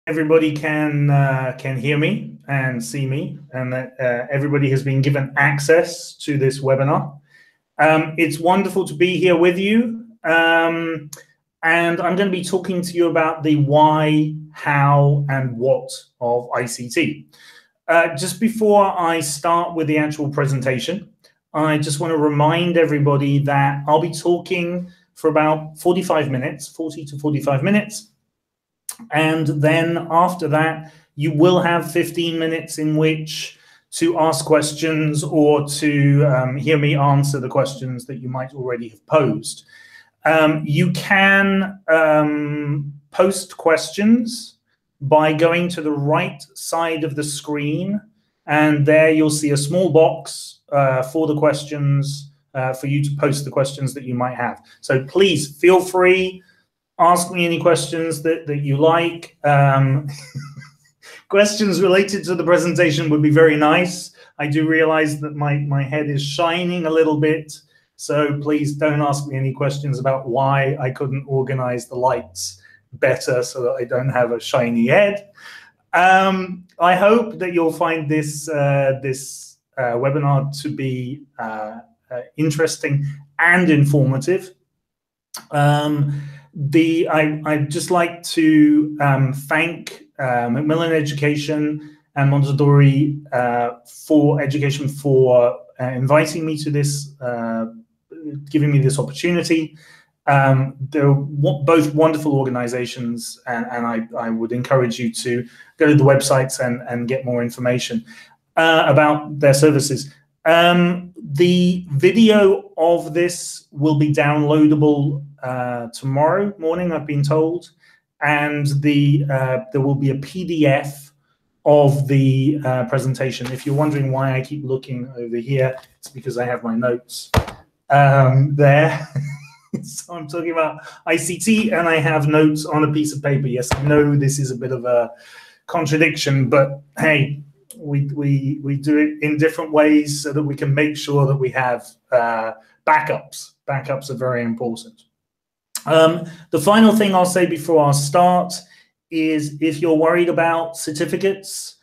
everybody can hear me and see me, and that everybody has been given access to this webinar. It's wonderful to be here with you, and I'm going to be talking to you about the why, how, and what of ICT. Just before I start with the actual presentation, I just want to remind everybody that I'll be talking for about 45 minutes, 40 to 45 minutes. And then after that, you will have 15 minutes in which to ask questions or to hear me answer the questions that you might already have posed. You can post questions by going to the right side of the screen, and there you'll see a small box for the questions, for you to post the questions that you might have. So please feel free, ask me any questions that you like. Questions related to the presentation would be very nice. I do realize that my head is shining a little bit, so please don't ask me any questions about why I couldn't organize the lights better so that I don't have a shiny head. I hope that you'll find this webinar to be interesting and informative. I'd just like to thank Macmillan Education and Mondadori for Education for inviting me to this, giving me this opportunity. They're both wonderful organizations, and I would encourage you to go to the websites and get more information about their services. The video of this will be downloadable tomorrow morning, I've been told, and there will be a PDF of the presentation. If you're wondering why I keep looking over here, it's because I have my notes there. So I'm talking about ICT, and I have notes on a piece of paper. Yes, I know this is a bit of a contradiction, but hey, we do it in different ways so that we can make sure that we have backups. Backups are very important. The final thing I'll say before I start is, if you're worried about certificates,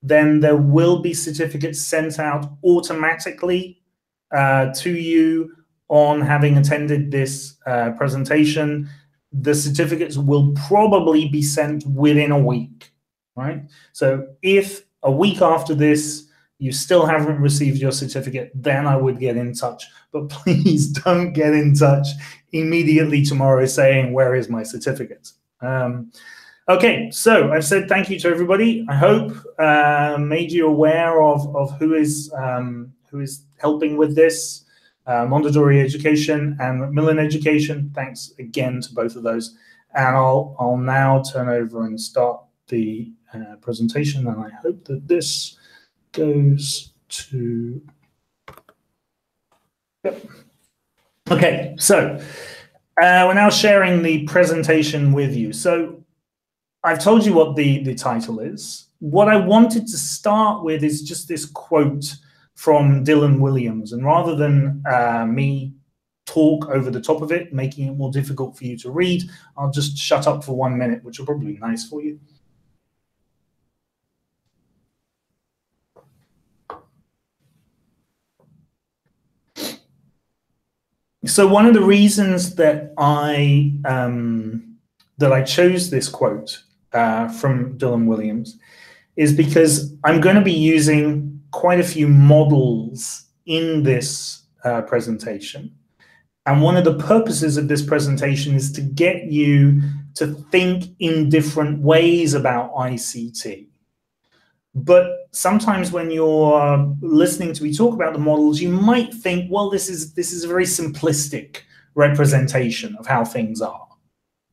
then there will be certificates sent out automatically to you on having attended this presentation. The certificates will probably be sent within a week, right? So if a week after this you still haven't received your certificate, then I would get in touch. But please don't get in touch immediately tomorrow saying, where is my certificate? Okay, so I've said thank you to everybody. I hope made you aware of who is helping with this. Mondadori Education and Macmillan Education. Thanks again to both of those. And I'll now turn over and start the presentation, and I hope that this goes to... Yep. Okay, so we're now sharing the presentation with you. So I've told you what the title is. What I wanted to start with is just this quote from Dylan Williams, and rather than me talk over the top of it, making it more difficult for you to read, I'll just shut up for 1 minute, which will probably be nice for you. So one of the reasons that I chose this quote from Dylan Williams is because I'm going to be using quite a few models in this presentation. And one of the purposes of this presentation is to get you to think in different ways about ICT. But sometimes when you're listening to me talk about the models, you might think, well, this is a very simplistic representation of how things are.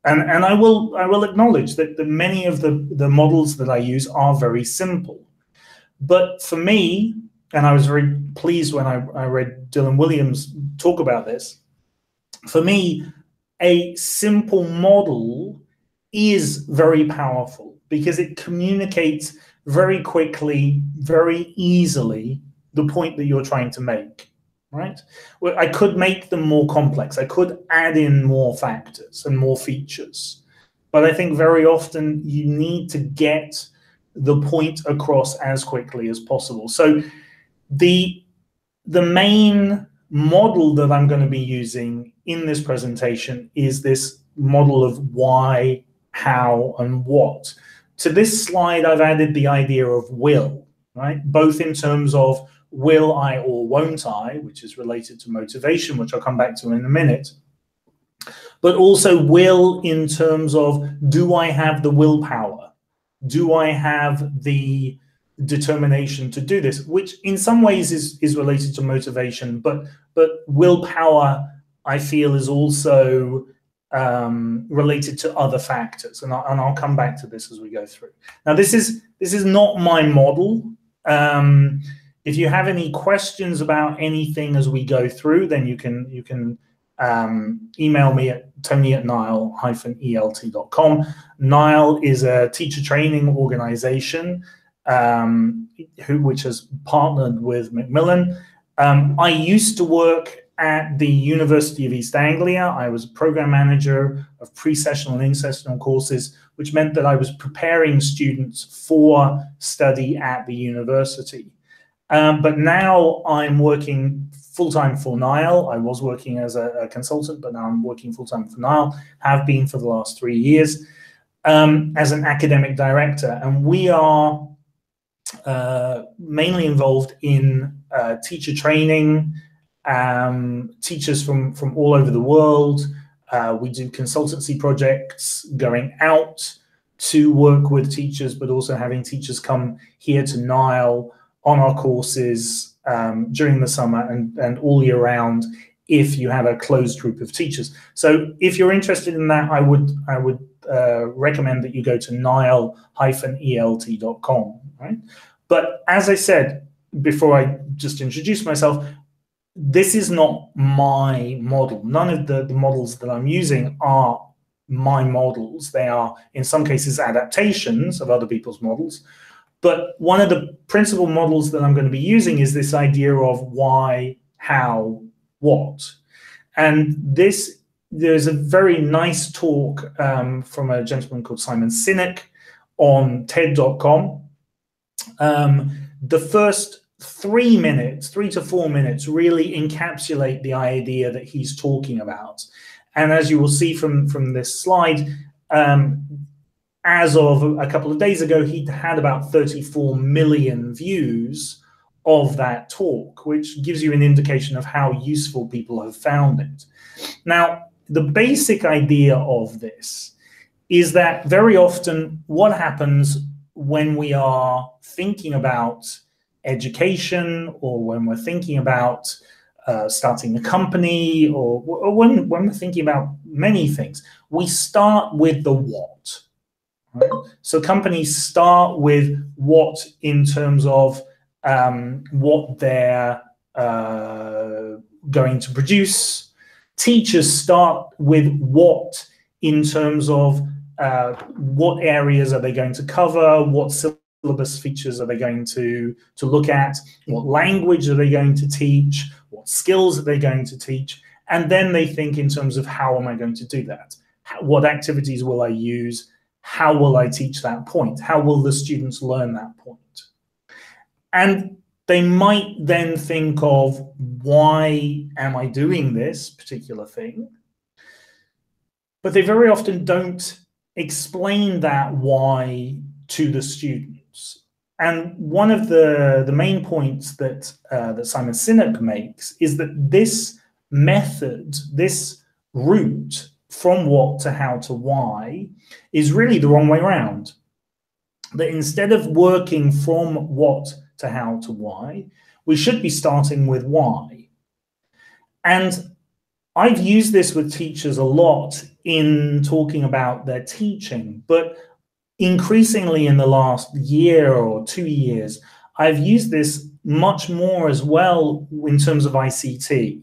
And I will acknowledge that many of the models that I use are very simple. But for me, and I was very pleased when I read Dylan Williams talk about this, for me, a simple model is very powerful because it communicates very quickly, very easily, the point that you're trying to make, right? Well, I could make them more complex. I could add in more factors and more features. but I think very often you need to get the point across as quickly as possible. So the main model that I'm going to be using in this presentation is this model of why, how, and what. To this slide, I've added the idea of will, right? Both in terms of will I or won't I, which is related to motivation, which I'll come back to in a minute, but also will in terms of, do I have the willpower? Do I have the determination to do this? Which in some ways is related to motivation, but willpower, I feel, is also related to other factors, and I'll come back to this as we go through. Now, this is not my model. If you have any questions about anything as we go through, then you can email me at tony@nile-elt.com. Nile is a teacher training organization which has partnered with Macmillan. I used to work at the University of East Anglia. I was a program manager of pre-sessional and in-sessional courses, which meant that I was preparing students for study at the university. But now I'm working full-time for Nile. I was working as a consultant, but now I'm working full-time for Nile, have been for the last 3 years, as an academic director. And we are mainly involved in teacher training, teachers from all over the world. We do consultancy projects, going out to work with teachers, but also having teachers come here to Nile on our courses during the summer and all year round if you have a closed group of teachers. So if you're interested in that, I would recommend that you go to nile-elt.com, right? But as I said before, I just introduced myself, this is not my model. None of the models that I'm using are my models. They are, in some cases, adaptations of other people's models. But one of the principal models that I'm going to be using is this idea of why, how, what. And there's a very nice talk from a gentleman called Simon Sinek on TED.com. The first 3 to 4 minutes really encapsulate the idea that he's talking about. And as you will see from this slide, as of a couple of days ago, he'd had about 34 million views of that talk, which gives you an indication of how useful people have found it. Now, the basic idea of this is that very often what happens when we are thinking about education, or when we're thinking about starting a company, or when we're thinking about many things, we start with the what. Right? So companies start with what in terms of what they're going to produce. Teachers start with what in terms of what areas are they going to cover, what syllabus features are they going to look at, what language are they going to teach, what skills are they going to teach, and then they think in terms of how am I going to do that? What activities will I use? How will I teach that point? How will the students learn that point? And they might then think of, why am I doing this particular thing? But they very often don't explain that why to the students. And one of the main points that Simon Sinek makes is that this method, this route from what to how to why, is really the wrong way around. That instead of working from what to how to why, we should be starting with why. And I've used this with teachers a lot in talking about their teaching, but increasingly in the last year or 2 years, I've used this much more as well in terms of ICT.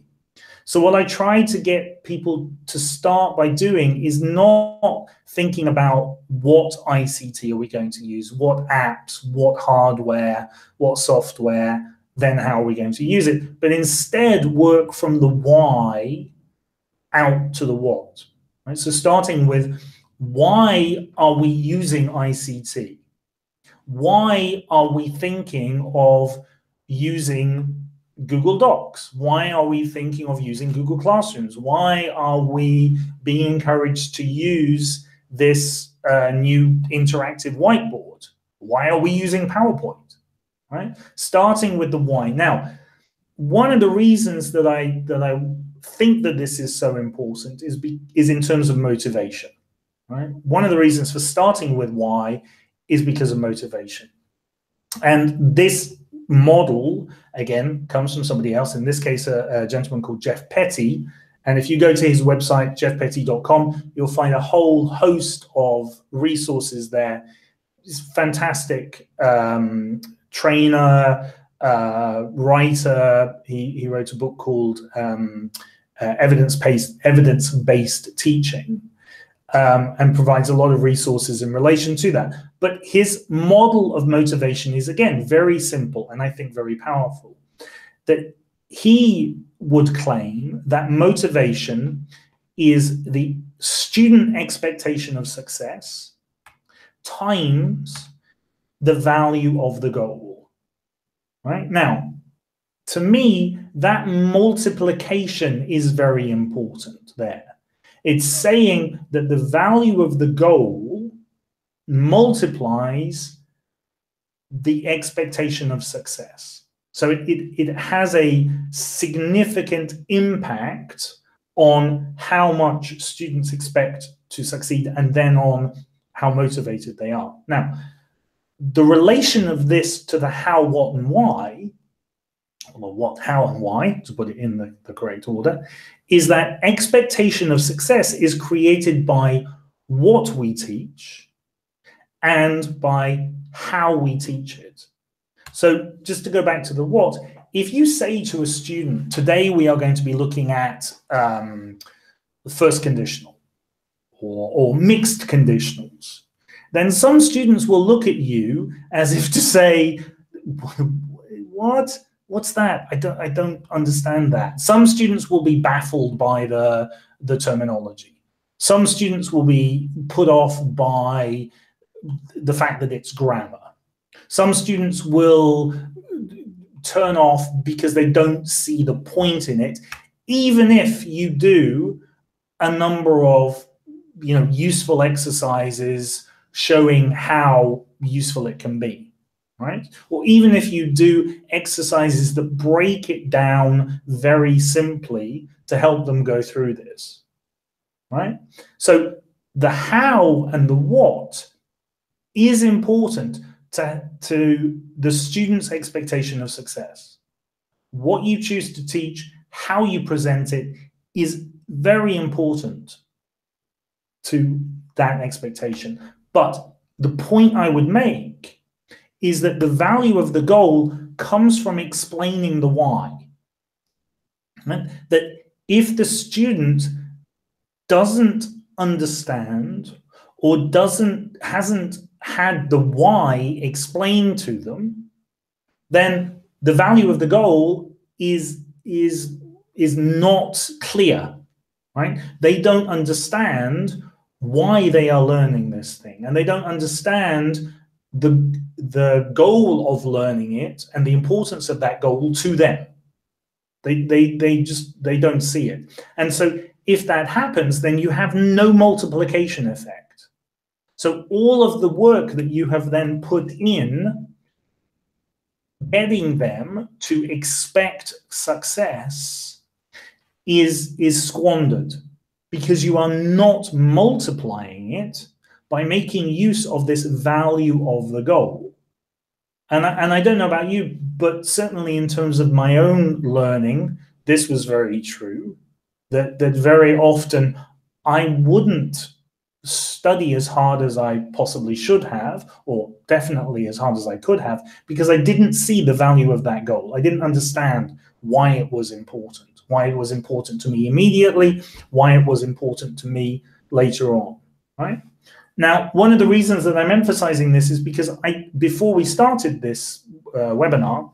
So what I try to get people to start by doing is not thinking about what ICT are we going to use, what apps, what hardware, what software, then how are we going to use it, but instead work from the why out to the what. Right? So starting with, Why are we using ICT? Why are we thinking of using Google Docs? Why are we thinking of using Google Classrooms? Why are we being encouraged to use this new interactive whiteboard? Why are we using PowerPoint? Right? Starting with the why. Now, one of the reasons that I think that this is so important is in terms of motivation. Right? One of the reasons for starting with why is because of motivation. And this model, again, comes from somebody else, in this case, a gentleman called Jeff Petty. And if you go to his website, jeffpetty.com, you'll find a whole host of resources there. He's a fantastic trainer, writer. He wrote a book called Evidence-Based Teaching. And provides a lot of resources in relation to that. But his model of motivation is, again, very simple and I think very powerful. That he would claim that motivation is the student expectation of success times the value of the goal. Right? Now, to me, that multiplication is very important there. It's saying that the value of the goal multiplies the expectation of success. So it has a significant impact on how much students expect to succeed and then on how motivated they are. Now, the relation of this to the how, what, and why, or what, how, and why, to put it in the correct order, is that expectation of success is created by what we teach and by how we teach it. So just to go back to the what, if you say to a student, today we are going to be looking at the first conditional or mixed conditionals, then some students will look at you as if to say, what? What's that? I don't understand that. Some students will be baffled by the terminology. Some students will be put off by the fact that it's grammar. Some students will turn off because they don't see the point in it, even if you do a number of useful exercises showing how useful it can be. Right? Or even if you do exercises that break it down very simply to help them go through this, right? So the how and the what is important to the student's expectation of success. What you choose to teach, how you present it is very important to that expectation. But the point I would make is that the value of the goal comes from explaining the why. Right? That if the student doesn't understand or hasn't had the why explained to them, then the value of the goal is not clear. Right? They don't understand why they are learning this thing, and they don't understand the goal of learning it and the importance of that goal to them. They don't see it. And so if that happens, then you have no multiplication effect. So all of the work that you have then put in getting them to expect success is squandered, because you are not multiplying it by making use of this value of the goal. And I don't know about you, but certainly in terms of my own learning, this was very true, that very often I wouldn't study as hard as I possibly should have, or definitely as hard as I could have, because I didn't see the value of that goal. I didn't understand why it was important to me immediately, why it was important to me later on, right? Now, one of the reasons that I'm emphasizing this is because before we started this webinar,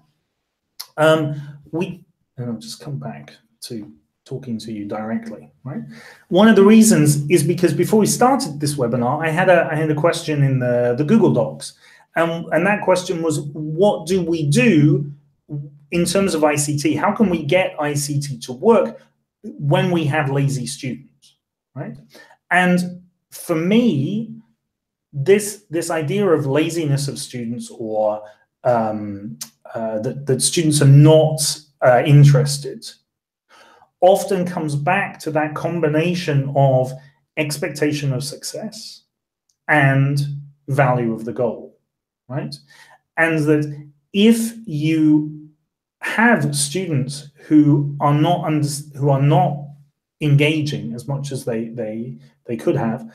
and I'll just come back to talking to you directly, right? One of the reasons is because before we started this webinar, I had a question in the Google Docs, and that question was, what do we do in terms of ICT? How can we get ICT to work when we have lazy students, right? And for me, this idea of laziness of students, or that students are not interested, often comes back to that combination of expectation of success and value of the goal, right? And that if you have students who are not engaging as much as they could have,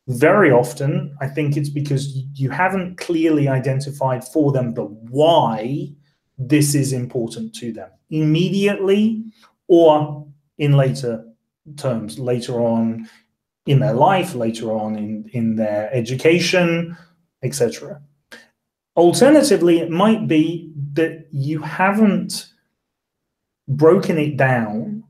very often I think it's because you haven't clearly identified for them the why this is important to them immediately, or in later terms, later on in their life, later on in their education, etc. Alternatively, it might be that you haven't broken it down,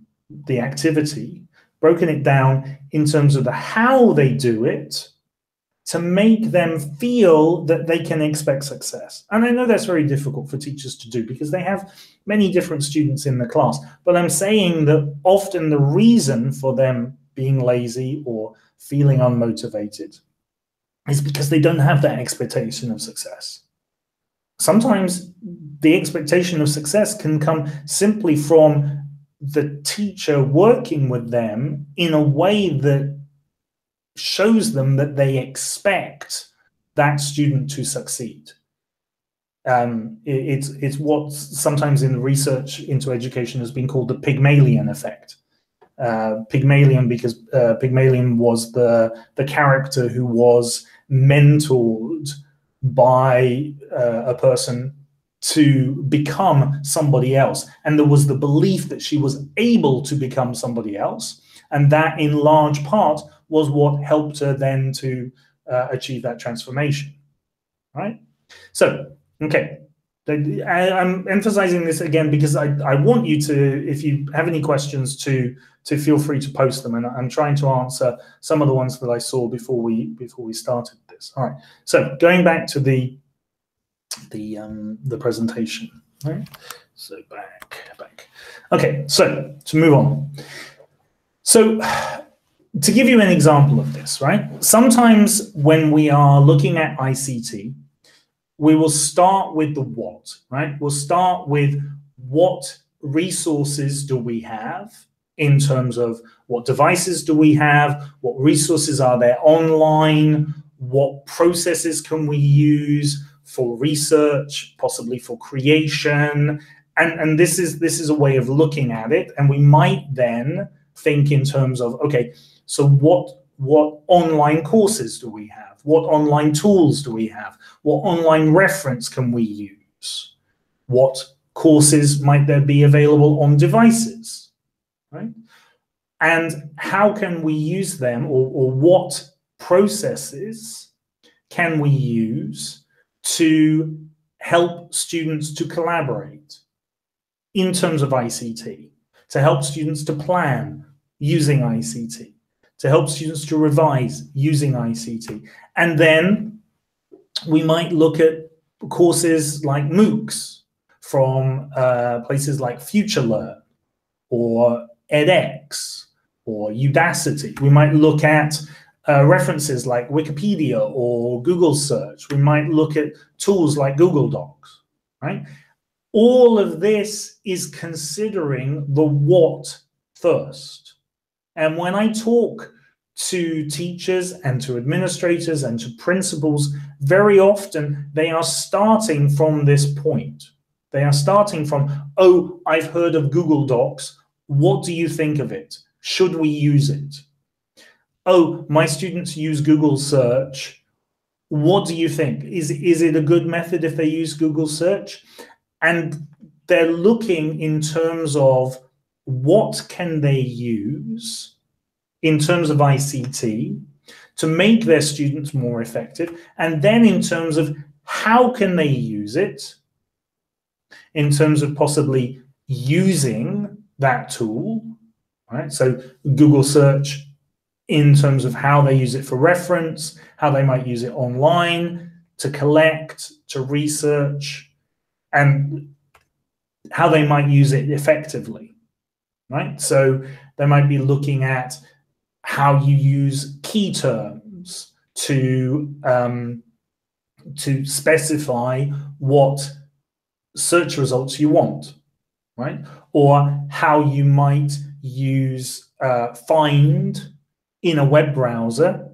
the activity, broken it down in terms of the how they do it, to make them feel that they can expect success. And I know that's very difficult for teachers to do because they have many different students in the class, but I'm saying that often the reason for them being lazy or feeling unmotivated is because they don't have that expectation of success. Sometimes the expectation of success can come simply from the teacher working with them in a way that shows them that they expect that student to succeed. It's what sometimes in research into education has been called the Pygmalion effect. Pygmalion because Pygmalion was the character who was mentored by a person to become somebody else, and there was the belief that she was able to become somebody else, and that in large part was what helped her then to achieve that transformation, right? So, okay, I'm emphasizing this again because I want you to, if you have any questions, to feel free to post them, and I'm trying to answer some of the ones that I saw before we started this. All right, so going back to the presentation, right? So back. Okay, so to move on. So to give you an example of this, right? Sometimes when we are looking at ICT, we will start with the what, right? We'll start with what resources do we have in terms of what devices do we have, what resources are there online, what processes can we use for research, possibly for creation, and this is a way of looking at it. And we might then think in terms of, okay, so what online courses do we have? What online tools do we have? What online reference can we use? What courses might there be available on devices, right? And how can we use them, or what processes can we use to help students to collaborate in terms of ICT, to help students to plan using ICT, to help students to revise using ICT. And then we might look at courses like MOOCs from places like FutureLearn or edX or Udacity. We might look at references like Wikipedia or Google Search. We might look at tools like Google Docs, right? All of this is considering the what first. And when I talk to teachers and to administrators and to principals, very often they are starting from this point. They are starting from, oh, I've heard of Google Docs. What do you think of it? Should we use it? Oh, my students use Google Search. What do you think? Is it a good method if they use Google Search? And they're looking in terms of what can they use in terms of ICT to make their students more effective, and then in terms of how can they use it, in terms of possibly using that tool right? So Google search in terms of how they use it for reference, how they might use it online to collect, to research, and how they might use it effectively, right? So they might be looking at how you use key terms to specify what search results you want, right? Or how you might use find in a web browser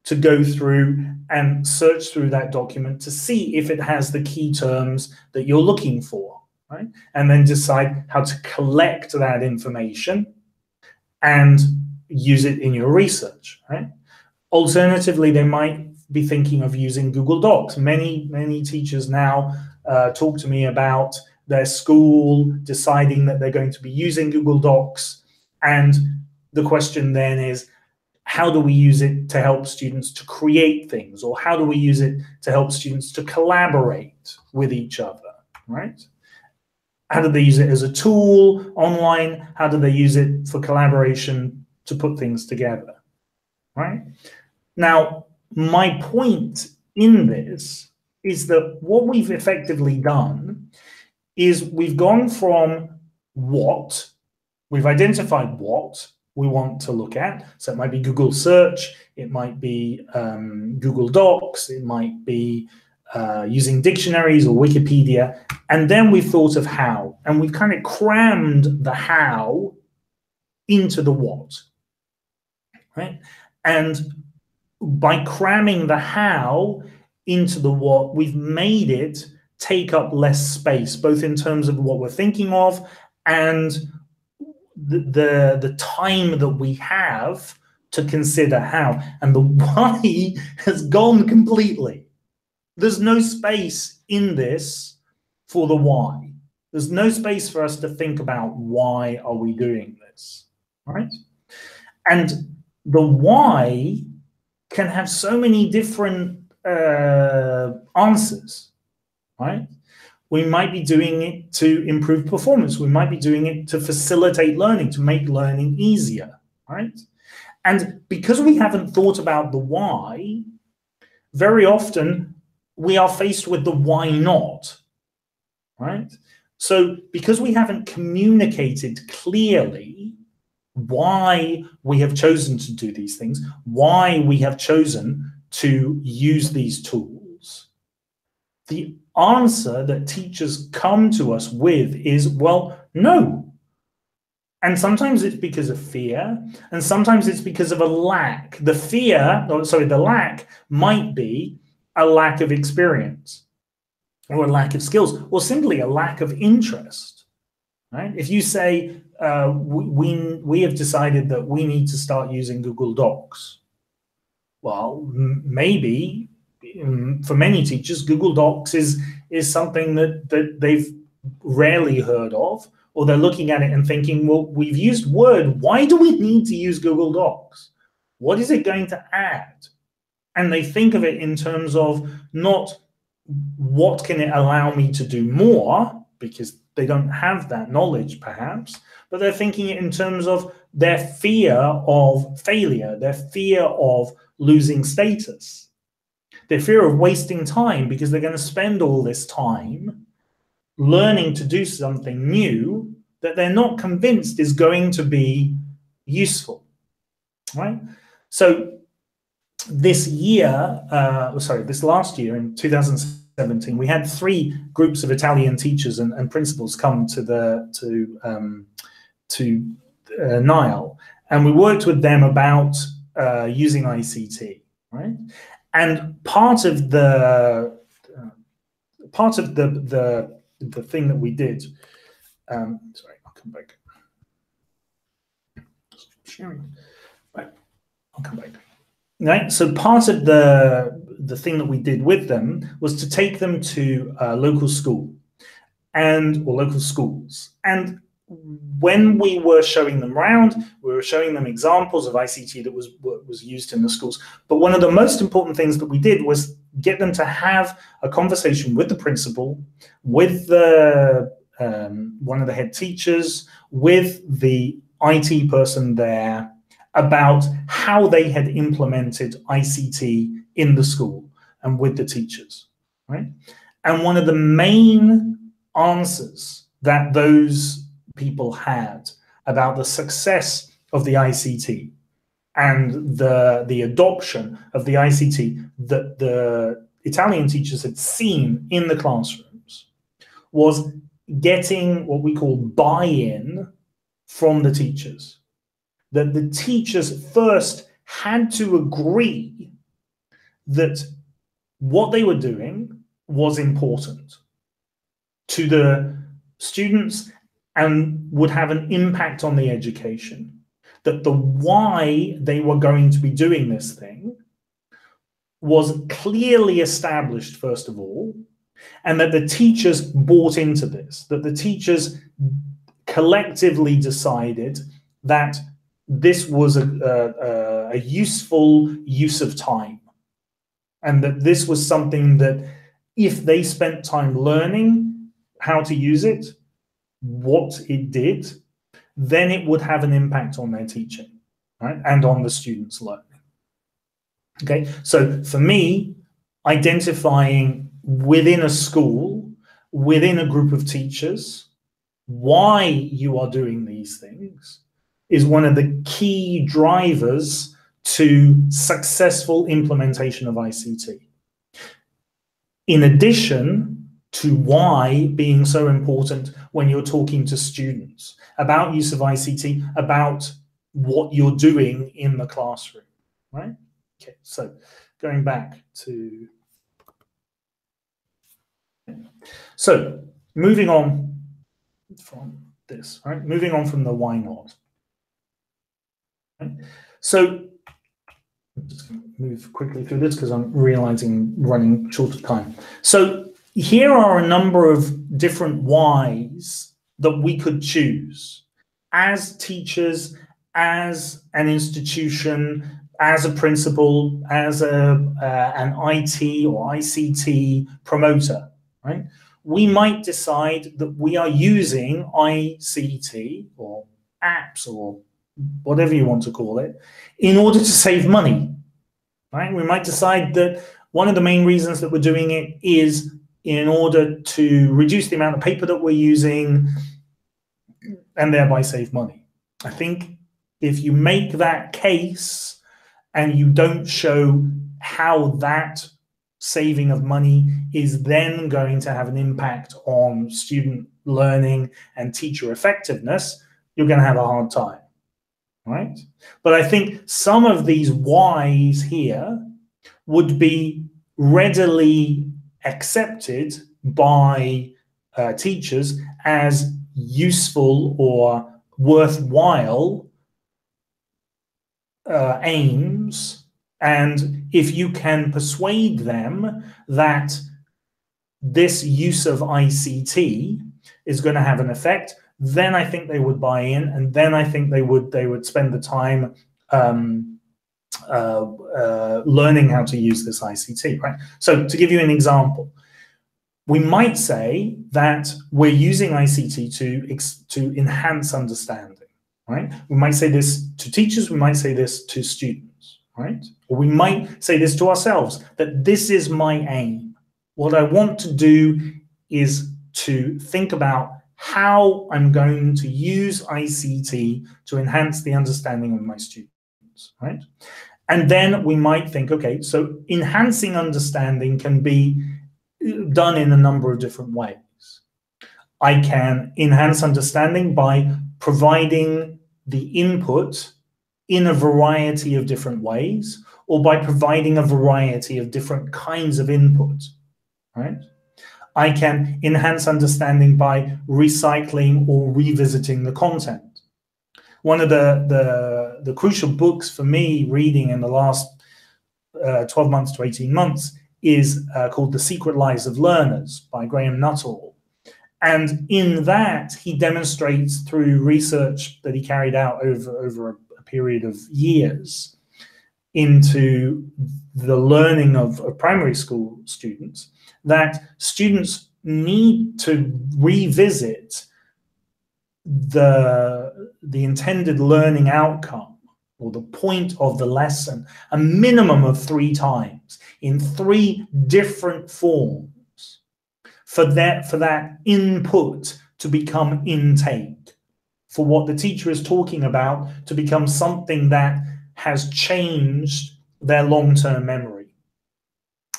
to go through and search through that document to see if it has the key terms that you're looking for, right? And then decide how to collect that information and use it in your research, right? Alternatively, they might be thinking of using Google Docs. Many teachers now talk to me about their school deciding that they're going to be using Google Docs. And the question then is, how do we use it to help students to create things? Or how do we use it to help students to collaborate with each other, right? How do they use it as a tool online? How do they use it for collaboration to put things together, right? Now, my point in this is that what we've effectively done is we've gone from what, we've identified what we want to look at. So it might be Google search, it might be Google Docs, it might be using dictionaries or Wikipedia. And then we've thought of how, and we've kind of crammed the how into the what, right? And by cramming the how into the what, we've made it take up less space, both in terms of what we're thinking of and the time that we have to consider how. And the why has gone completely. There's no space in this for the why. There's no space for us to think about why are we doing this, right? And the why can have so many different answers, right? We might be doing it to improve performance. We might be doing it to facilitate learning, to make learning easier, right? And because we haven't thought about the why, very often we are faced with the why not, right? So because we haven't communicated clearly why we have chosen to do these things, why we have chosen to use these tools, the answer that teachers come to us with is, well, no. And sometimes it's because of fear, and sometimes it's because of a lack. The lack might be a lack of experience, or a lack of skills, or simply a lack of interest, right? If you say, we have decided that we need to start using Google Docs, well, maybe for many teachers, Google Docs is something that they've rarely heard of, or they're looking at it and thinking, well, we've used Word. Why do we need to use Google Docs? What is it going to add? And they think of it in terms of not what can it allow me to do more, because they don't have that knowledge perhaps, but they're thinking it in terms of their fear of failure, their fear of losing status, their fear of wasting time, because they're going to spend all this time learning to do something new that they're not convinced is going to be useful, right? So this last year in 2017, we had 3 groups of Italian teachers and principals come to Nile, and we worked with them about using ICT, right? And part of the thing that we did, sorry, I'll come back. Sharing, right? I'll come back. Right. So part of the thing that we did with them was to take them to a local school or local schools. And when we were showing them around, we were showing them examples of ICT that was used in the schools. But one of the most important things that we did was get them to have a conversation with the principal, with the one of the head teachers, with the IT person there about how they had implemented ICT in the school and with the teachers, right? And one of the main answers that those people had about the success of the ICT and the adoption of the ICT that the Italian teachers had seen in the classrooms was getting what we call buy-in from the teachers. That the teachers first had to agree that what they were doing was important to the students and would have an impact on the education. That the why they were going to be doing this thing was clearly established, first of all, and that the teachers bought into this, that the teachers collectively decided that this was a useful use of time, and that this was something that if they spent time learning how to use it, what it did, then it would have an impact on their teaching, right? And on the students' learning. Okay, so for me, identifying within a school, within a group of teachers, why you are doing these things is one of the key drivers to successful implementation of ICT. In addition to why being so important when you're talking to students about use of ICT, about what you're doing in the classroom, right? Okay, so going back to, so moving on from this, right? Moving on from the why not. Right? So I'm just going to move quickly through this because I'm realizing running short of time. So here are a number of different whys that we could choose as teachers, as an institution, as a principal, as an IT or ICT promoter, right? We might decide that we are using ICT or apps or whatever you want to call it in order to save money, right? We might decide that one of the main reasons that we're doing it is in order to reduce the amount of paper that we're using and thereby save money. I think if you make that case and you don't show how that saving of money is then going to have an impact on student learning and teacher effectiveness, you're going to have a hard time, right? But I think some of these whys here would be readily accepted by teachers as useful or worthwhile aims, and if you can persuade them that this use of ICT is going to have an effect, then I think they would buy in, and then I think they would spend the time learning how to use this ICT, right? So to give you an example, we might say that we're using ICT to enhance understanding, right? We might say this to teachers, we might say this to students, right? Or we might say this to ourselves, that this is my aim. What I want to do is to think about how I'm going to use ICT to enhance the understanding of my students, right? And then we might think, okay, so enhancing understanding can be done in a number of different ways. I can enhance understanding by providing the input in a variety of different ways, or by providing a variety of different kinds of input, right? I can enhance understanding by recycling or revisiting the content. One of the crucial books for me reading in the last 12 months to 18 months is called The Secret Lives of Learners by Graham Nuttall. And in that, he demonstrates through research that he carried out over a period of years into the learning of primary school students, that students need to revisit the intended learning outcome or the point of the lesson a minimum of 3 times in 3 different forms for that input to become intake, for what the teacher is talking about to become something that has changed their long-term memory.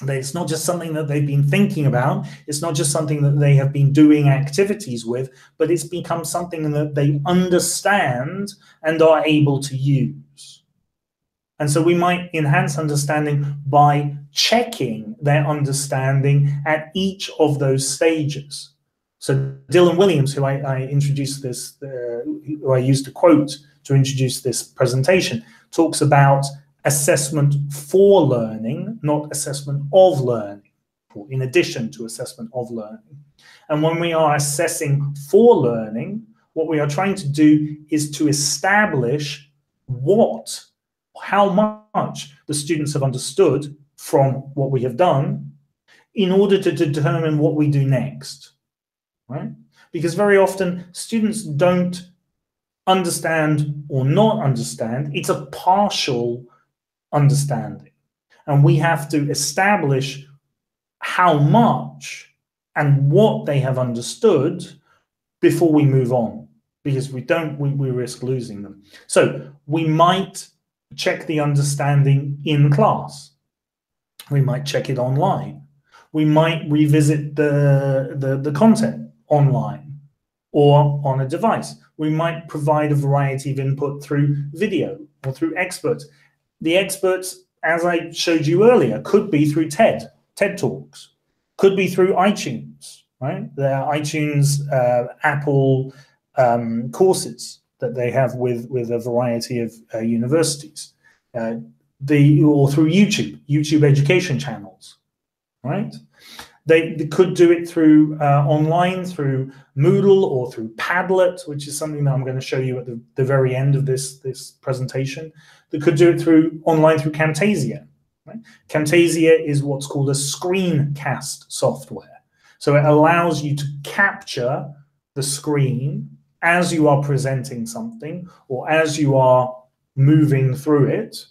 It's not just something that they've been thinking about, it's not just something that they have been doing activities with, but it's become something that they understand and are able to use. And so we might enhance understanding by checking their understanding at each of those stages. So Dylan Williams, who I introduced this, who I used a quote to introduce this presentation, talks about assessment for learning, not assessment of learning, or in addition to assessment of learning. And when we are assessing for learning, what we are trying to do is to establish how much the students have understood from what we have done in order to determine what we do next, right? Because very often students don't understand or not understand. It's a partial understanding, and we have to establish how much and what they have understood before we move on, because we risk losing them. So we might check the understanding in class, we might check it online, we might revisit the content online or on a device, we might provide a variety of input through video or through experts. The experts, as I showed you earlier, could be through TED Talks, could be through iTunes, right? There are iTunes, Apple courses that they have with a variety of universities, or through YouTube education channels, right? They could do it through online, through Moodle or through Padlet, which is something that I'm going to show you at the very end of this presentation. They could do it online through Camtasia. Right? Camtasia is what's called a screencast software. So it allows you to capture the screen as you are presenting something or as you are moving through it,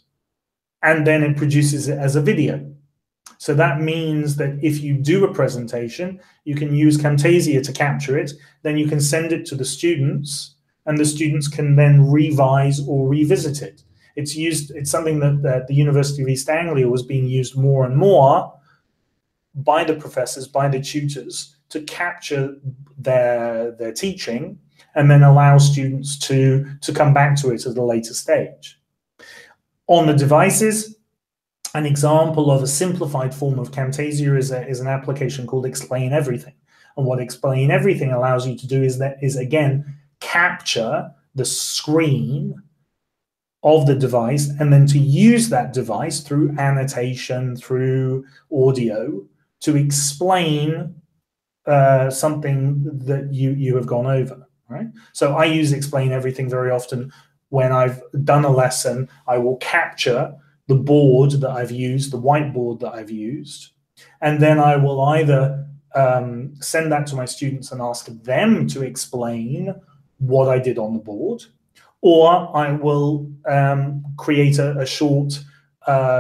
and then it produces it as a video. So that means that if you do a presentation, you can use Camtasia to capture it, then you can send it to the students, and the students can then revise or revisit it. It's something that the University of East Anglia was being used more and more by the professors, by the tutors, to capture their teaching and then allow students to come back to it at a later stage. On the devices, an example of a simplified form of Camtasia is an application called Explain Everything. And what Explain Everything allows you to do is again, capture the screen of the device and then to use that device through annotation, through audio, to explain something that you have gone over, right? So I use Explain Everything very often. When I've done a lesson, I will capture the board that I've used, the whiteboard that I've used, and then I will either send that to my students and ask them to explain what I did on the board, or I will create a short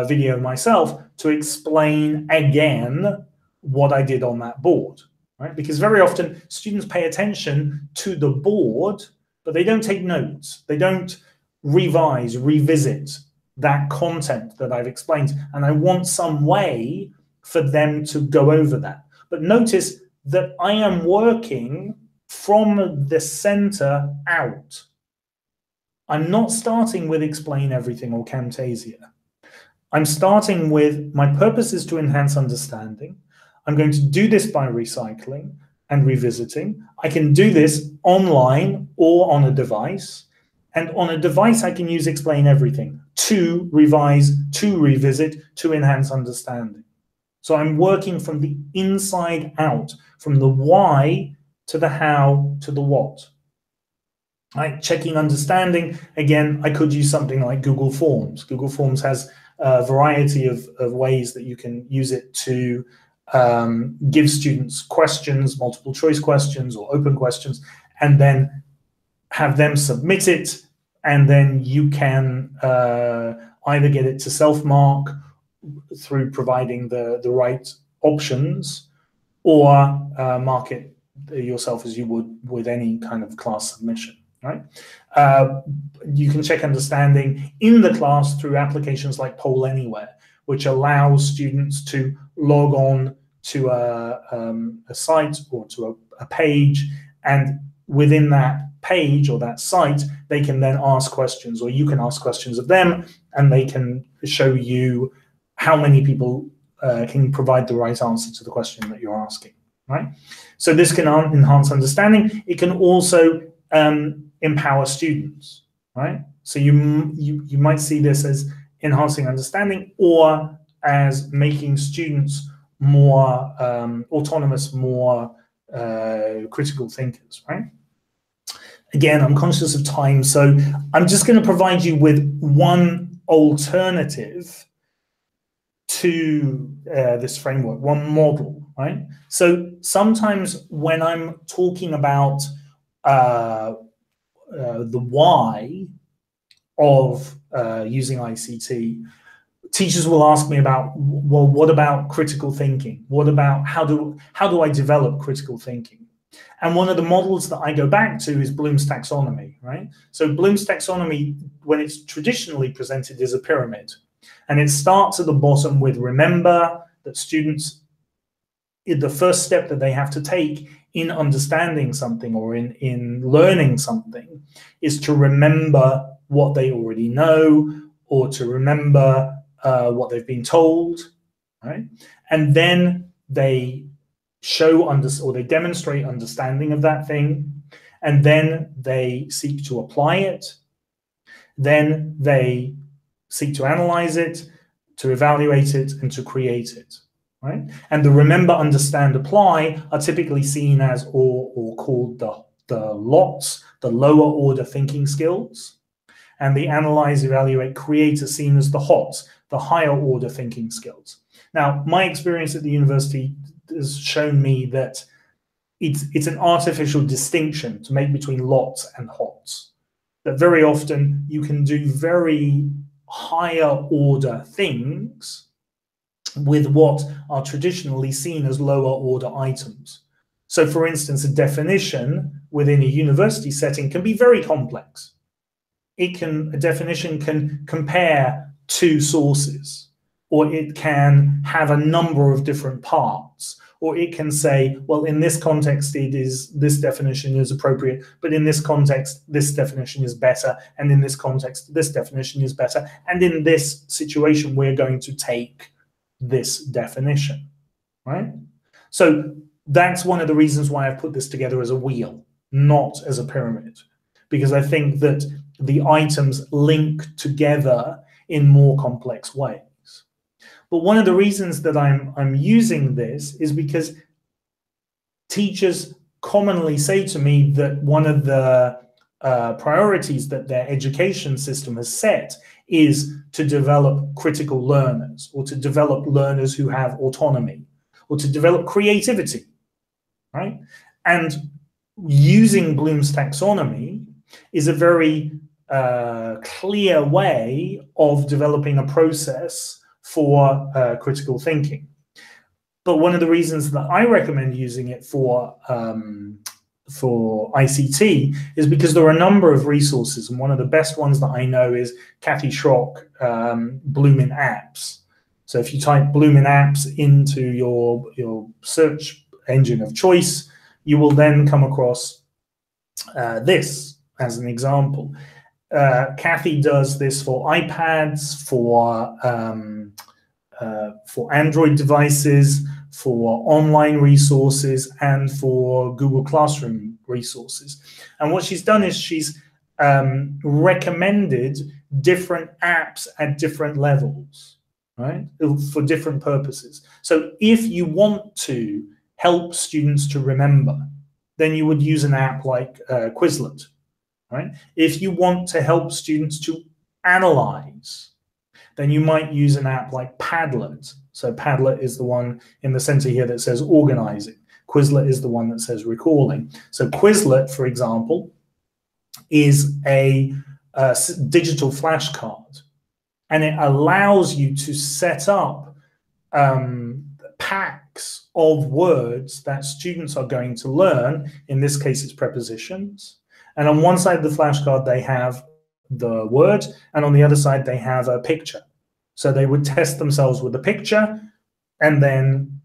video myself to explain again what I did on that board, right? Because very often students pay attention to the board, but they don't take notes. They don't revise, revisit that content that I've explained. And I want some way for them to go over that. But notice that I am working from the center out. I'm not starting with Explain Everything or Camtasia. I'm starting with, my purpose is to enhance understanding. I'm going to do this by recycling and revisiting. I can do this online or on a device. And on a device, I can use Explain Everything to revise, to revisit, to enhance understanding. So I'm working from the inside out, from the why to the how to the what. Right? Checking understanding, again, I could use something like Google Forms. Google Forms has a variety of ways that you can use it to give students questions, multiple choice questions or open questions, and then have them submit it, and then you can either get it to self-mark through providing the right options, or mark it yourself as you would with any kind of class submission, right? You can check understanding in the class through applications like Poll Anywhere, which allows students to log on to a site or to a page, and within that page or that site, they can then ask questions, or you can ask questions of them, and they can show you how many people can provide the right answer to the question that you're asking, right? So this can enhance understanding. It can also empower students, right? So you might see this as enhancing understanding, or as making students more autonomous, more critical thinkers, right? Again, I'm conscious of time, so I'm just going to provide you with one alternative to this framework, one model, right? So sometimes when I'm talking about the why of using ICT, teachers will ask me about, well, what about critical thinking? What about how do I develop critical thinking? And one of the models that I go back to is Bloom's taxonomy, right? So Bloom's taxonomy, when it's traditionally presented, is a pyramid. And it starts at the bottom with remember that students, the first step that they have to take in understanding something or in learning something is to remember what they already know, or to remember what they've been told, right? And then they or they demonstrate understanding of that thing, and then they seek to apply it, then they seek to analyze it, to evaluate it, and to create it, right? And the remember, understand, apply are typically seen as or called the LOTS, the lower order thinking skills, and the analyze, evaluate, create are seen as the HOTS, the higher order thinking skills. Now, my experience at the university has shown me that it's an artificial distinction to make between LOTS and HOTS. That very often you can do very higher order things with what are traditionally seen as lower order items. So for instance, a definition within a university setting can be very complex. A definition can compare two sources, or it can have a number of different parts, or it can say, well, in this context, this definition is appropriate, but in this context, this definition is better, and in this context, this definition is better, and in this situation, we're going to take this definition, right? So that's one of the reasons why I've put this together as a wheel, not as a pyramid, because I think that the items link together in more complex ways. But one of the reasons that I'm using this is because teachers commonly say to me that one of the priorities that their education system has set is to develop critical learners, or to develop learners who have autonomy, or to develop creativity, right? And using Bloom's taxonomy is a very clear way of developing a process for critical thinking. But one of the reasons that I recommend using it for ICT is because there are a number of resources, and one of the best ones that I know is Kathy Schrock, Bloom in Apps. So if you type Bloom in Apps into your search engine of choice, you will then come across this as an example. Kathy does this for iPads, for Android devices, for online resources, and for Google Classroom resources. And what she's done is she's recommended different apps at different levels, right, for different purposes. So if you want to help students to remember, then you would use an app like Quizlet, right? If you want to help students to analyze, then you might use an app like Padlet. So Padlet is the one in the center here that says organizing. Quizlet is the one that says recalling. So Quizlet, for example, is a digital flashcard, and it allows you to set up packs of words that students are going to learn. In this case, it's prepositions. And on one side of the flashcard, they have the word, and on the other side, they have a picture. So they would test themselves with the picture and then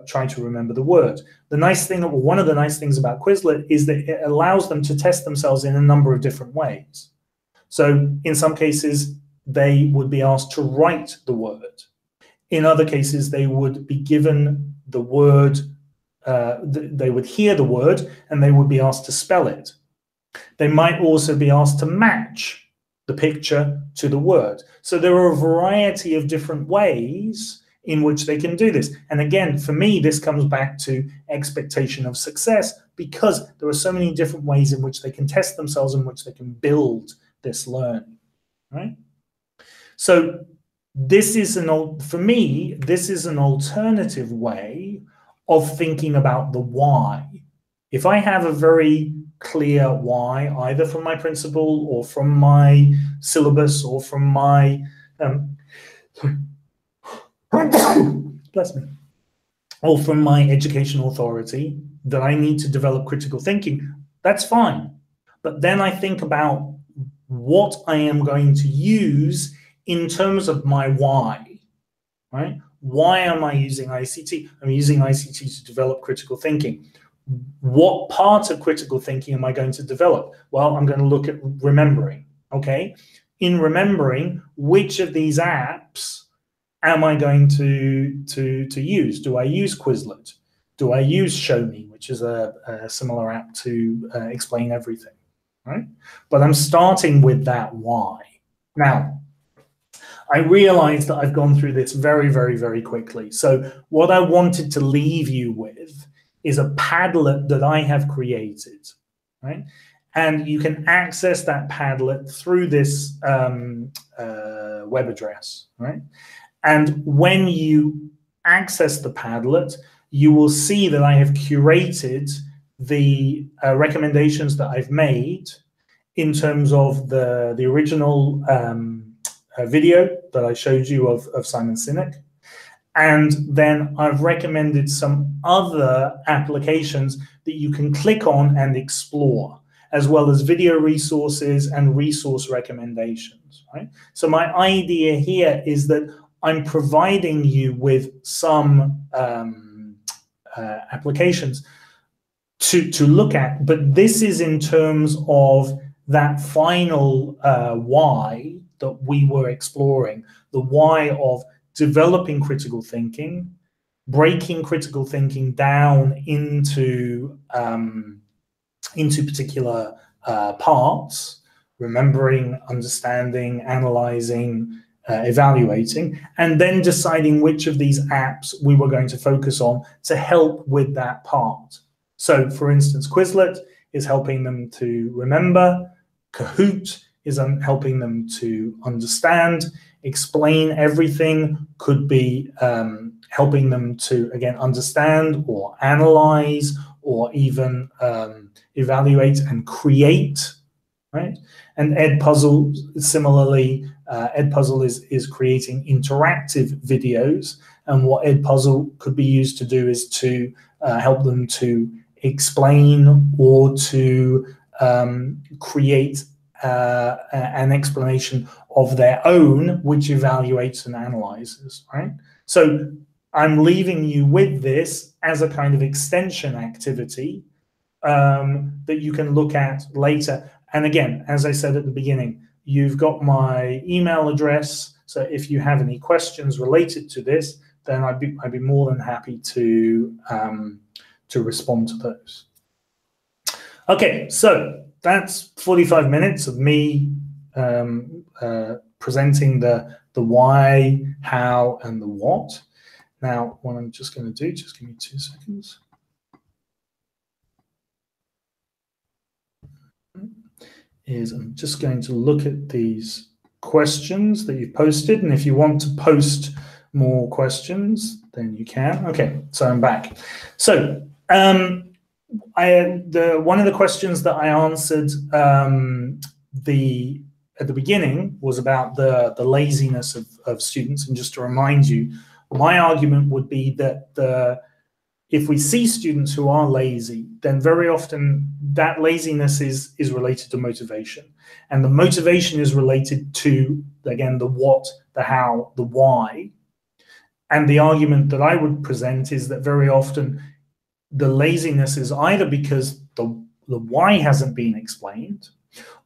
try to remember the word. The nice thing, or one of the nice things about Quizlet is that it allows them to test themselves in a number of different ways. So in some cases, they would be asked to write the word. In other cases, they would be given the word, they would hear the word, and they would be asked to spell it. They might also be asked to match the picture to the word. So there are a variety of different ways in which they can do this. And again, for me, this comes back to expectation of success, because there are so many different ways in which they can test themselves, in which they can build this learning, right? So this is for me, this is an alternative way of thinking about the why. If I have a very clear why, either from my principal or from my syllabus or from my bless me, or from my educational authority, that I need to develop critical thinking, that's fine. But then I think about what I am going to use in terms of my why, right? Why am I using ICT? I'm using ICT to develop critical thinking. What part of critical thinking am I going to develop? Well, I'm going to look at remembering, okay? In remembering, which of these apps am I going to use? Do I use Quizlet? Do I use Show Me, which is a similar app to explain everything, right? But I'm starting with that why. Now, I realize that I've gone through this very, very, very quickly. So what I wanted to leave you with is a Padlet that I have created, right? And you can access that Padlet through this web address, right? And when you access the Padlet, you will see that I have curated the recommendations that I've made in terms of the original video that I showed you of Simon Sinek. And then I've recommended some other applications that you can click on and explore, as well as video resources and resource recommendations, right? So my idea here is that I'm providing you with some applications to look at, but this is in terms of that final why that we were exploring, the why of developing critical thinking, breaking critical thinking down into particular parts, remembering, understanding, analyzing, evaluating, and then deciding which of these apps we were going to focus on to help with that part. So, for instance, Quizlet is helping them to remember, Kahoot is helping them to understand, explain everything could be helping them to, again, understand or analyze or even evaluate and create, right? And Edpuzzle, similarly, Edpuzzle is creating interactive videos, and what Edpuzzle could be used to do is to help them to explain or to create an explanation of their own, which evaluates and analyzes, right? So I'm leaving you with this as a kind of extension activity that you can look at later. And again, as I said at the beginning, you've got my email address. So if you have any questions related to this, then I'd be more than happy to respond to those. Okay, so that's 45 minutes of me presenting the why, how, and the what. Now, what I'm just going to do, just give me 2 seconds. Is I'm just going to look at these questions that you've posted, and if you want to post more questions, then you can. Okay, so I'm back. So One of the questions that I answered at the beginning was about the laziness of students. And just to remind you, my argument would be that if we see students who are lazy, then very often that laziness is related to motivation. And the motivation is related to, again, the what, the how, the why. And the argument that I would present is that very often the laziness is either because the why hasn't been explained,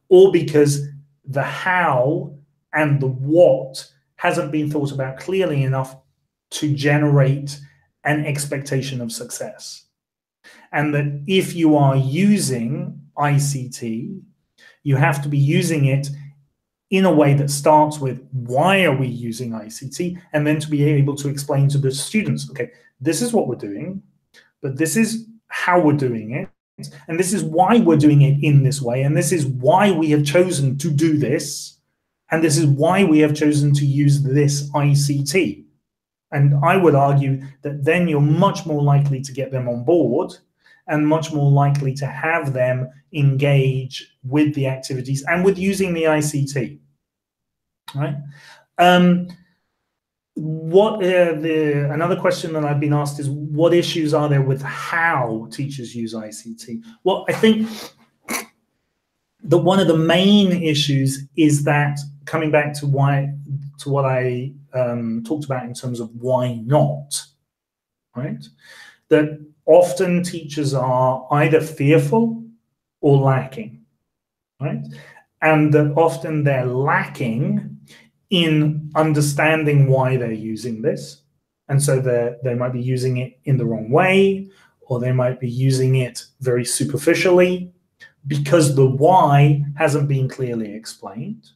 or because the how and the what hasn't been thought about clearly enough to generate an expectation of success. And that if you are using ICT, you have to be using it in a way that starts with, why are we using ICT? And then to be able to explain to the students, okay, this is what we're doing, but this is how we're doing it, and this is why we're doing it in this way, and this is why we have chosen to do this, and this is why we have chosen to use this ICT. And I would argue that then you're much more likely to get them on board and much more likely to have them engage with the activities and with using the ICT, right? Another question that I've been asked is, what issues are there with how teachers use ICT? Well, I think that one of the main issues is that, coming back to what I talked about in terms of why not, right? That often teachers are either fearful or lacking, right? And that often they're lacking in understanding why they're using this. And so they might be using it in the wrong way, or they might be using it very superficially because the why hasn't been clearly explained,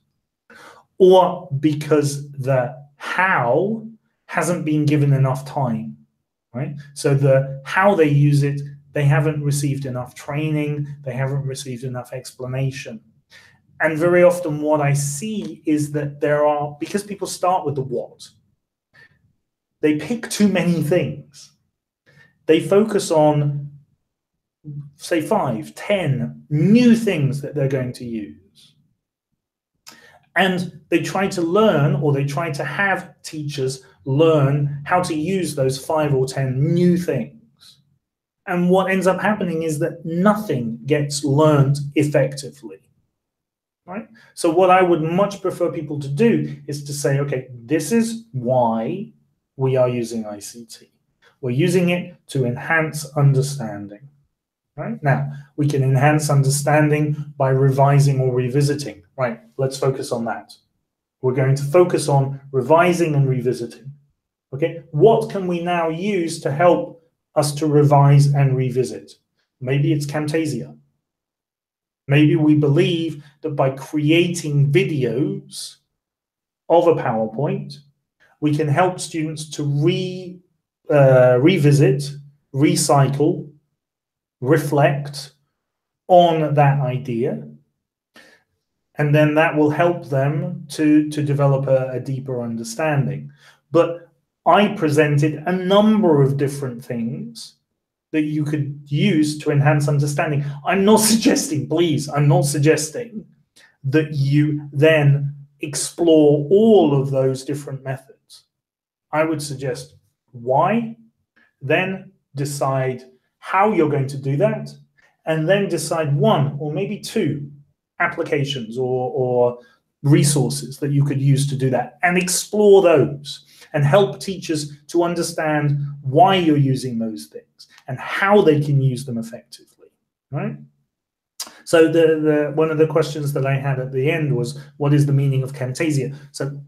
or because the how hasn't been given enough time, right? So the how they use it, they haven't received enough training, they haven't received enough explanation. And very often what I see is that because people start with the what, they pick too many things. They focus on, say, 5, 10 new things that they're going to use. And they try to learn, or they try to have teachers learn how to use those 5 or 10 new things. And what ends up happening is that nothing gets learned effectively. Right? So what I would much prefer people to do is to say, okay, this is why we are using ICT. We're using it to enhance understanding. Right? Now, we can enhance understanding by revising or revisiting. Right, let's focus on that. We're going to focus on revising and revisiting. Okay, what can we now use to help us to revise and revisit? Maybe it's Camtasia. Maybe we believe that by creating videos of a PowerPoint, we can help students to revisit, recycle, reflect on that idea. And then that will help them to develop a deeper understanding. But I presented a number of different things that you could use to enhance understanding. I'm not suggesting, please, I'm not suggesting that you then explore all of those different methods. I would suggest why, then decide how you're going to do that, and then decide 1 or maybe 2 applications or resources that you could use to do that, and explore those and help teachers to understand why you're using those things and how they can use them effectively, right? So one of the questions that I had at the end was, what is the meaning of Camtasia? So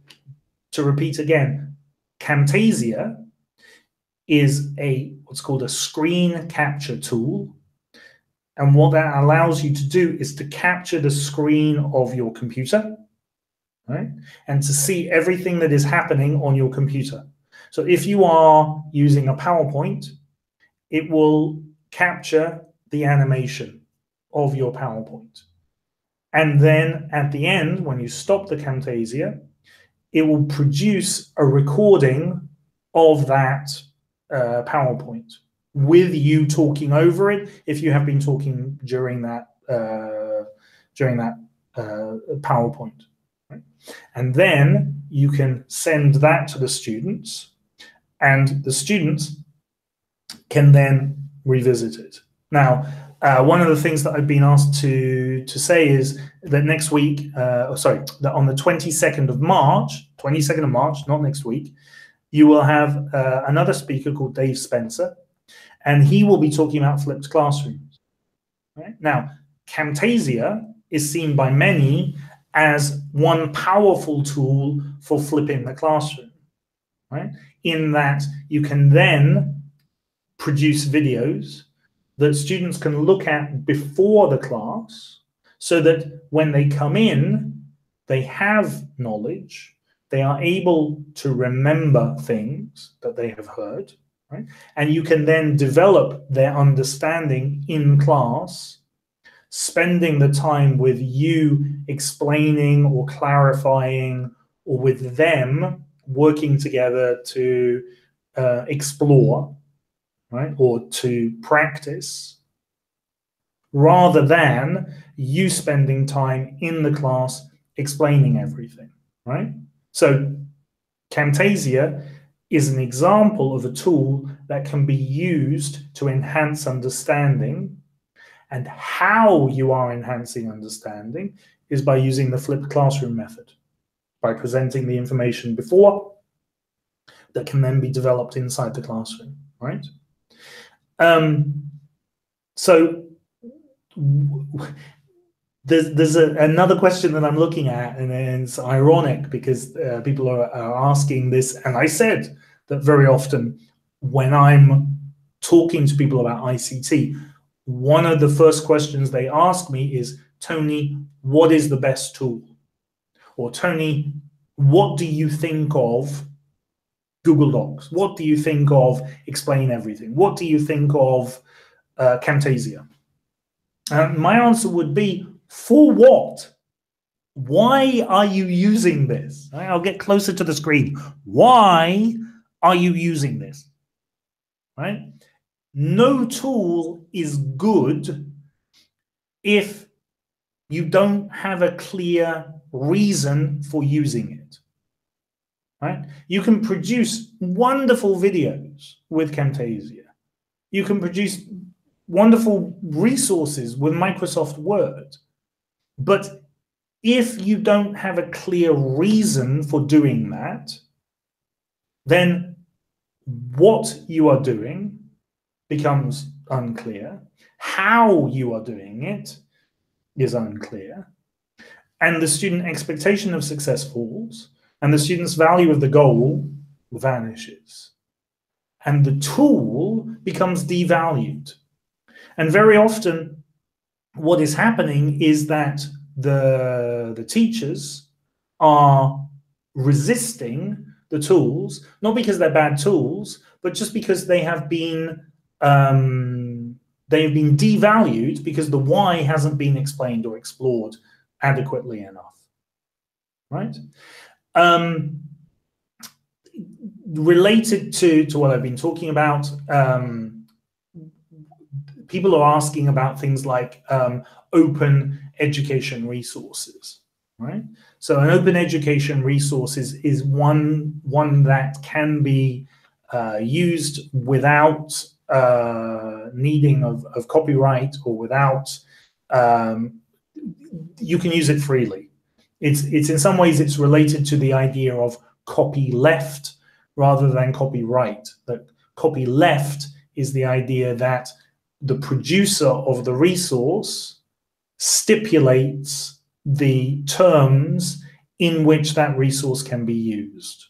to repeat again, Camtasia is what's called a screen capture tool. And what that allows you to do is to capture the screen of your computer, right? And to see everything that is happening on your computer. So if you are using a PowerPoint, it will capture the animation of your PowerPoint. And then at the end, when you stop the Camtasia, it will produce a recording of that PowerPoint with you talking over it if you have been talking during that PowerPoint. Right? And then you can send that to the students, and the students can then revisit it. Now, one of the things that I've been asked to say is that next week, that on the 22nd of March, not next week, you will have another speaker called Dave Spencer, and he will be talking about flipped classrooms. Right? Now, Camtasia is seen by many as one powerful tool for flipping the classroom, right? In that you can then produce videos that students can look at before the class, so that when they come in, they have knowledge, they are able to remember things that they have heard, right? And you can then develop their understanding in class, spending the time with you explaining or clarifying, or with them working together to explore, right, or to practice, rather than you spending time in the class explaining everything, right? So Camtasia is an example of a tool that can be used to enhance understanding. And how you are enhancing understanding is by using the flipped classroom method, by presenting the information before that can then be developed inside the classroom, right? So there's another question that I'm looking at, and it's ironic because people are asking this, and I said that very often when I'm talking to people about ICT, one of the first questions they ask me is, Tony, what is the best tool? Or Tony, what do you think of Google Docs? What do you think of Explain Everything? What do you think of Camtasia? My answer would be, for what? Why are you using this? I'll get closer to the screen. Why are you using this? Right? No tool is good if you don't have a clear reason for using it. Right? You can produce wonderful videos with Camtasia. You can produce wonderful resources with Microsoft Word. But if you don't have a clear reason for doing that, then what you are doing becomes unclear. How you are doing it is unclear. And the student expectation of success falls, and the student's value of the goal vanishes. And the tool becomes devalued. And very often, what is happening is that the teachers are resisting the tools, not because they're bad tools, but just because they have been devalued because the why hasn't been explained or explored adequately enough, right? Related to what I've been talking about, people are asking about things like open education resources, right? So an open education resource is one that can be used without needing of copyright, or without, you can use it freely. It's in some ways it's related to the idea of copy left rather than copyright. That copy left is the idea that the producer of the resource stipulates the terms in which that resource can be used,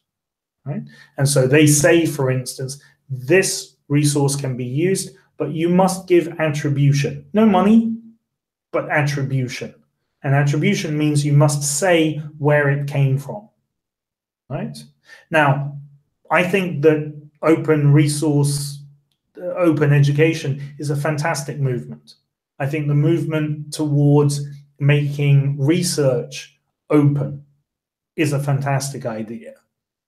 right? And so they say, for instance, this resource can be used, but you must give attribution. No money, but attribution. And attribution means you must say where it came from, right? Now, I think that open education is a fantastic movement. I think the movement towards making research open is a fantastic idea,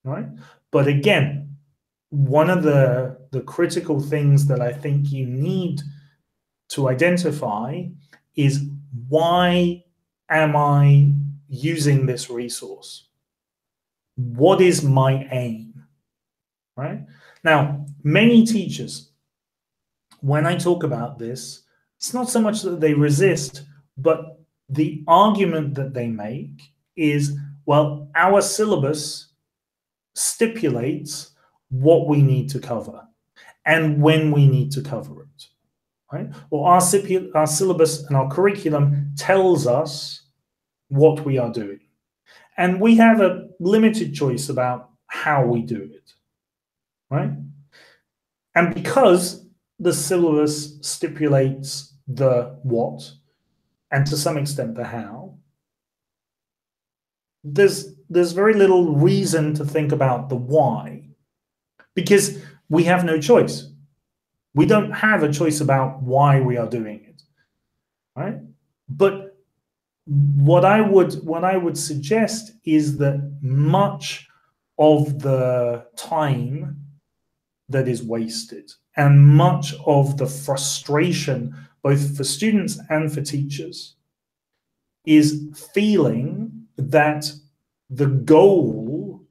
right? But again, one of the the critical things that I think you need to identify is, why am I using this resource? What is my aim, right? Now, many teachers, when I talk about this, it's not so much that they resist, but the argument that they make is, well, our syllabus stipulates what we need to cover and when we need to cover it, right? Well, our syllabus and our curriculum tells us what we are doing, and we have a limited choice about how we do it, right? And because the syllabus stipulates the what, and to some extent the how, there's very little reason to think about the why, because we have no choice. We don't have a choice about why we are doing it, right? But what I would suggest is that much of the time that is wasted and much of the frustration, both for students and for teachers, is feeling that the goal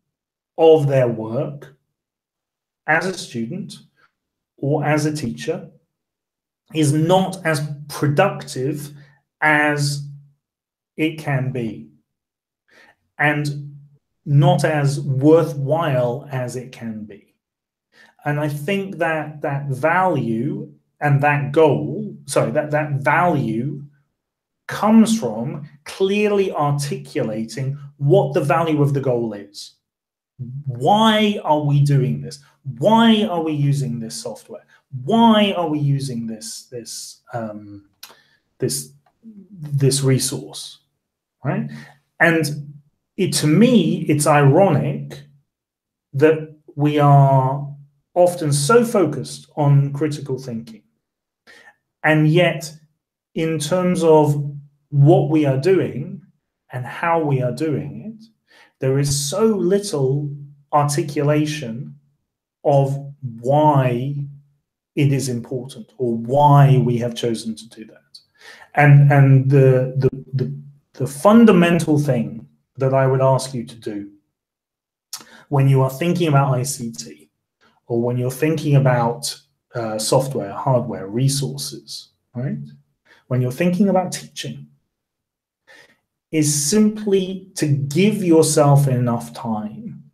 of their work as a student or as a teacher is not as productive as it can be, and not as worthwhile as it can be. And I think that that value and that goal, sorry, that value comes from clearly articulating what the value of the goal is. Why are we doing this? Why are we using this software? Why are we using this resource, right? And to me, it's ironic that we are often so focused on critical thinking, and yet in terms of what we are doing and how we are doing it, there is so little articulation of why it is important or why we have chosen to do that. And the fundamental thing that I would ask you to do when you are thinking about ICT, or when you're thinking about software, hardware, resources, right? When you're thinking about teaching, is simply to give yourself enough time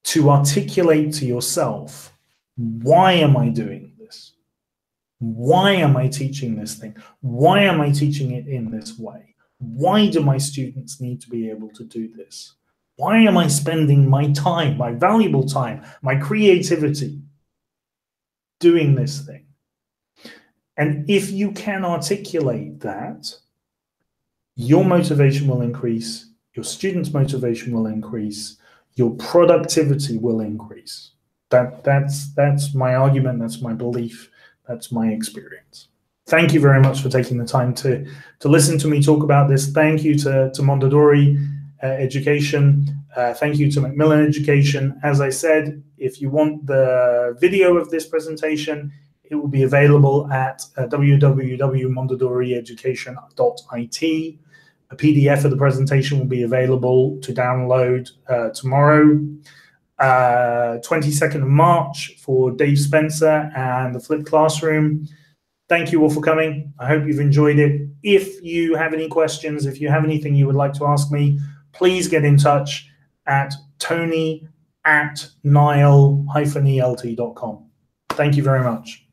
to articulate to yourself, why am I doing this? Why am I teaching this thing? Why am I teaching it in this way? Why do my students need to be able to do this? Why am I spending my time, my valuable time, my creativity doing this thing? And if you can articulate that, your motivation will increase, your students' motivation will increase, your productivity will increase. That's my argument, that's my belief, that's my experience. Thank you very much for taking the time to listen to me talk about this. Thank you to Mondadori Education. Thank you to Macmillan Education. As I said, if you want the video of this presentation, it will be available at www.mondadorieducation.it. A PDF of the presentation will be available to download tomorrow, 22nd of March, for Dave Spencer and the Flipped Classroom. Thank you all for coming. I hope you've enjoyed it. If you have any questions, if you have anything you would like to ask me, please get in touch at tony@nile-elt.com. Thank you very much.